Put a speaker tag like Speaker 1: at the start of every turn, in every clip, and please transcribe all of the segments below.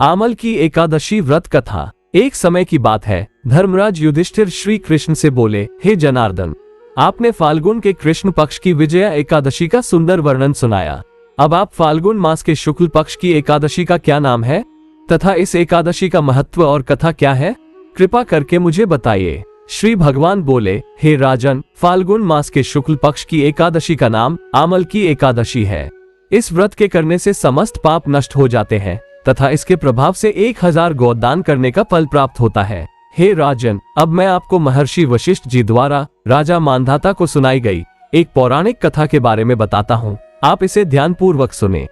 Speaker 1: आमल की एकादशी व्रत कथा। एक समय की बात है, धर्मराज युधिष्ठिर श्री कृष्ण से बोले, हे जनार्दन, आपने फाल्गुन के कृष्ण पक्ष की विजया एकादशी का सुंदर वर्णन सुनाया। अब आप फाल्गुन मास के शुक्ल पक्ष की एकादशी का क्या नाम है तथा इस एकादशी का महत्व और कथा क्या है, कृपा करके मुझे बताइए। श्री भगवान बोले, हे राजन, फाल्गुन मास के शुक्ल पक्ष की एकादशी का नाम आमल की एकादशी है। इस व्रत के करने से समस्त पाप नष्ट हो जाते हैं तथा इसके प्रभाव से 1000 गोदान करने का फल प्राप्त होता है। हे राजन, अब मैं आपको महर्षि वशिष्ठ जी द्वारा राजा मांधाता को सुनाई गई एक पौराणिक कथा के बारे में बताता हूँ। आप इसे ध्यानपूर्वक सुने।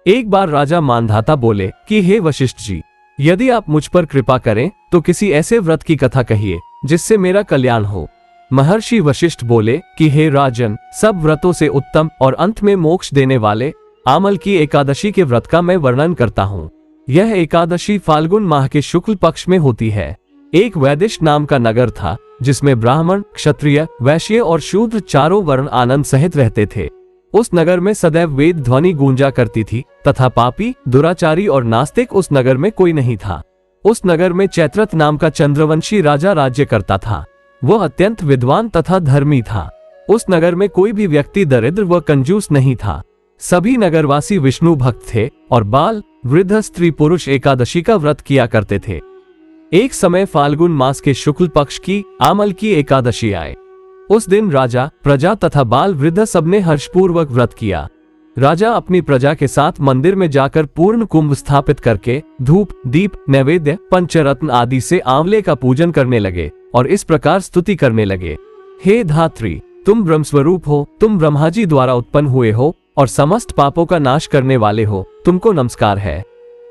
Speaker 1: एक बार राजा मांधाता बोले कि हे वशिष्ठ जी, यदि आप मुझ पर कृपा करें तो किसी ऐसे व्रत की कथा कहिए जिससे मेरा कल्याण हो। महर्षि वशिष्ठ बोले कि हे राजन, सब व्रतों से उत्तम और अंत में मोक्ष देने वाले आमल की एकादशी के व्रत का मैं वर्णन करता हूँ। यह एकादशी फाल्गुन माह के शुक्ल पक्ष में होती है। एक वैदिश नाम का नगर था जिसमें ब्राह्मण, क्षत्रिय, वैश्य और शूद्र चारों वर्ण आनंद सहित रहते थे। उस नगर में सदैव वेद ध्वनि गूंजा करती थी तथा पापी, दुराचारी और नास्तिक उस नगर में कोई नहीं था। उस नगर में चैत्रथ नाम का चंद्रवंशी राजा राज्य करता था। वह अत्यंत विद्वान तथा धर्मी था। उस नगर में कोई भी व्यक्ति दरिद्र व कंजूस नहीं था। सभी नगरवासी विष्णु भक्त थे और बाल, वृद्ध, स्त्री, पुरुष एकादशी का व्रत किया करते थे। एक समय फाल्गुन मास के शुक्ल पक्ष की आमल की एकादशी आए। उस दिन राजा, प्रजा तथा बाल, वृद्ध सबने हर्षपूर्वक व्रत किया। राजा अपनी प्रजा के साथ मंदिर में जाकर पूर्ण कुंभ स्थापित करके धूप, दीप, नैवेद्य, पंचरत्न आदि से आंवले का पूजन करने लगे और इस प्रकार स्तुति करने लगे, हे धात्री, तुम ब्रह्मस्वरूप हो, तुम ब्रह्मा जी द्वारा उत्पन्न हुए हो और समस्त पापों का नाश करने वाले हो, तुमको नमस्कार है।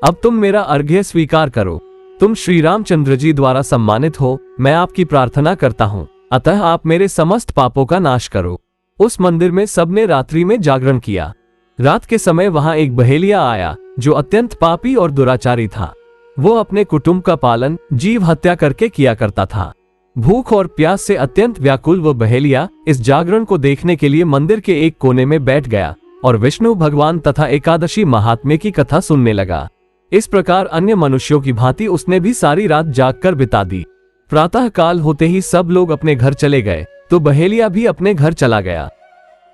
Speaker 1: अब तुम मेरा अर्घ्य स्वीकार करो। तुम श्री रामचंद्र जी द्वारा सम्मानित हो, मैं आपकी प्रार्थना करता हूँ, अतः आप मेरे समस्त पापों का नाश करो। उस मंदिर में सबने रात्रि में जागरण किया। रात के समय वहां एक बहेलिया आया जो अत्यंत पापी और दुराचारी था। वो अपने कुटुंब का पालन जीव हत्या करके किया करता था। भूख और प्यास से अत्यंत व्याकुल वो बहेलिया इस जागरण को देखने के लिए मंदिर के एक कोने में बैठ गया और विष्णु भगवान तथा एकादशी महात्म्य की कथा सुनने लगा। इस प्रकार अन्य मनुष्यों की भांति उसने भी सारी रात जागकर बिता दी। प्रातः काल होते ही सब लोग अपने घर चले गए तो बहेलिया भी अपने घर चला गया।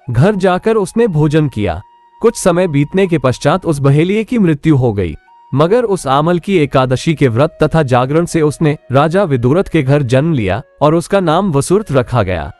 Speaker 1: घर जाकर उसने भोजन किया। कुछ समय बीतने के पश्चात उस बहेलिये की मृत्यु हो गई, मगर उस आमल की एकादशी के व्रत तथा जागरण से उसने राजा विदुरथ के घर जन्म लिया और उसका नाम वसुरथ रखा गया।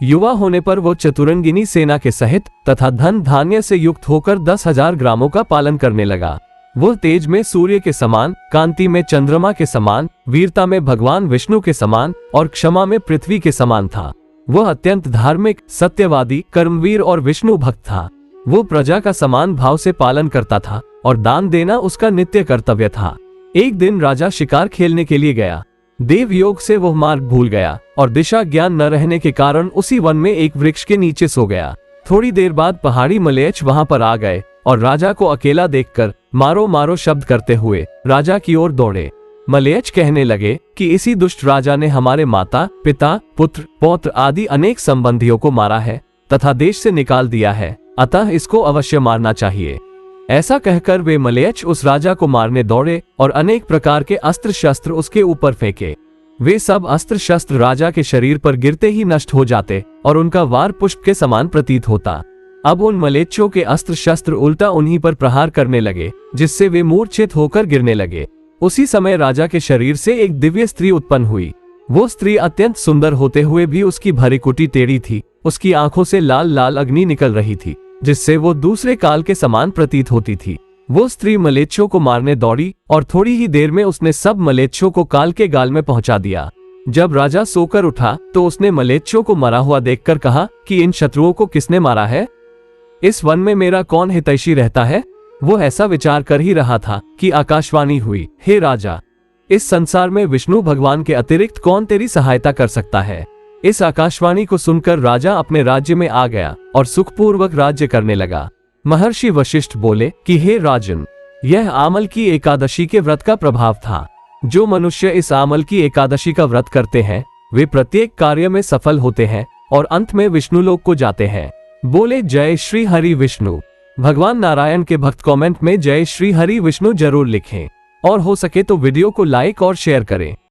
Speaker 1: युवा होने पर वो चतुरंगिनी सेना के सहित तथा धन धान्य से युक्त होकर 10,000 ग्रामों का पालन करने लगा। वह तेज में सूर्य के समान, कांति में चंद्रमा के समान, वीरता में भगवान विष्णु के समान और क्षमा में पृथ्वी के समान था। वह अत्यंत धार्मिक, सत्यवादी, कर्मवीर और विष्णु भक्त था। वो प्रजा का समान भाव से पालन करता था और दान देना उसका नित्य कर्तव्य था। एक दिन राजा शिकार खेलने के लिए गया। देव योग से वह मार्ग भूल गया और दिशा ज्ञान न रहने के कारण उसी वन में एक वृक्ष के नीचे सो गया। थोड़ी देर बाद पहाड़ी मलेच्छ वहां पर आ गए और राजा को अकेला देखकर मारो मारो शब्द करते हुए राजा की ओर दौड़े। मलेच्छ कहने लगे कि इसी दुष्ट राजा ने हमारे माता, पिता, पुत्र, पौत्र आदि अनेक संबंधियों को मारा है तथा देश से निकाल दिया है, अतः इसको अवश्य मारना चाहिए। ऐसा कहकर वे मलेच्छ उस राजा को मारने दौड़े और अनेक प्रकार के अस्त्र शस्त्र उसके ऊपर फेंके। वे सब अस्त्र शस्त्र राजा के शरीर पर गिरते ही नष्ट हो जाते और उनका वार पुष्प के समान प्रतीत होता। अब उन मलेच्छों के अस्त्र शस्त्र उल्टा उन्हीं पर प्रहार करने लगे, जिससे वे मूर्छित होकर गिरने लगे। उसी समय राजा के शरीर से एक दिव्य स्त्री उत्पन्न हुई। वो स्त्री अत्यंत सुंदर होते हुए भी उसकी भरिकुटी टेढ़ी थी। उसकी आंखों से लाल लाल अग्नि निकल रही थी, जिससे वो दूसरे काल के समान प्रतीत होती थी। वो स्त्री मलेच्छों को मारने दौड़ी और थोड़ी ही देर में उसने सब मलेच्छों को काल के गाल में पहुंचा दिया। जब राजा सोकर उठा तो उसने मलेच्छों को मरा हुआ देखकर कहा कि इन शत्रुओं को किसने मारा है? इस वन में मेरा कौन हितैषी रहता है? वो ऐसा विचार कर ही रहा था कि आकाशवाणी हुई, हे राजा, इस संसार में विष्णु भगवान के अतिरिक्त कौन तेरी सहायता कर सकता है? इस आकाशवाणी को सुनकर राजा अपने राज्य में आ गया और सुखपूर्वक राज्य करने लगा। महर्षि वशिष्ठ बोले कि हे राजन, यह आमल की एकादशी के व्रत का प्रभाव था। जो मनुष्य इस आमल की एकादशी का व्रत करते हैं वे प्रत्येक कार्य में सफल होते हैं और अंत में विष्णु लोक को जाते हैं। बोले जय श्री हरि विष्णु। भगवान नारायण के भक्त कमेंट में जय श्री हरि विष्णु जरूर लिखें। और हो सके तो वीडियो को लाइक और शेयर करें।